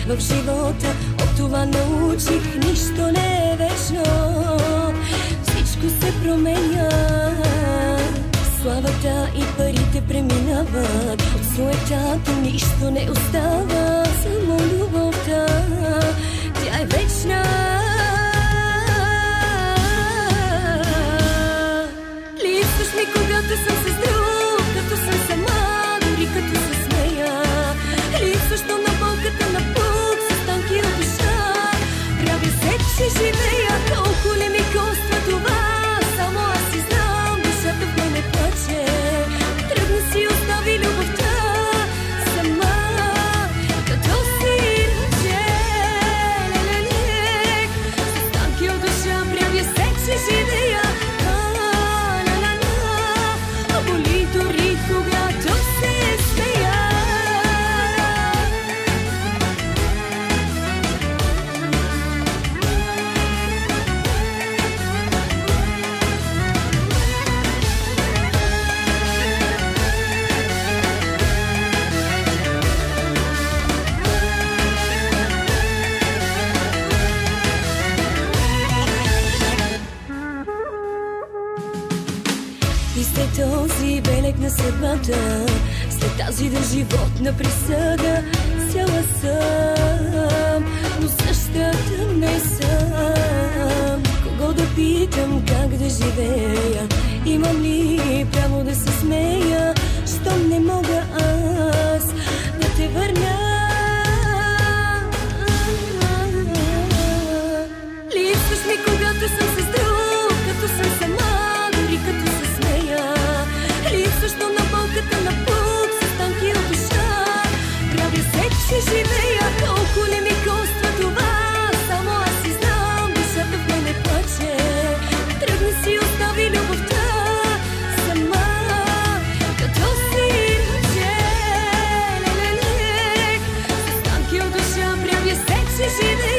в живота. От това научих, нищо не е вечно, всичко се променя. Славата и парите преминават, от суетата нищо не остава. Само любовта, тя е вечна. Липсваш ми, когато съм с друг, като съм сама, дори като се смея. Липсваш то на болката на пук, с танки от душа. Правя се, че живея, толкова ли ми коства това? Само аз си знам, душата в мене плаче. Тръгна си, остави любовта сама, като си ръче. Лелелек, с танки от душа, правя се, че живея. Боли дори когато се смея. И след този белег на съдбата, след тази животна присъда, цяла съм, но същата не съм. Кого да питам, как да живея? Имам ли право да се смея, щом не мога аз да те върна? Липсваш ми, когато съм с друг, като съм сама, дори като се смея. Липсваш то на болката на пук, с танки от душа. Правя се, че живея, толкова ли ми коства това? Само аз си знам, душата в мене плаче. Тръгна си, остави любовта сама, като си ръче. Лелелек, с танки от душа, правя се, че живея.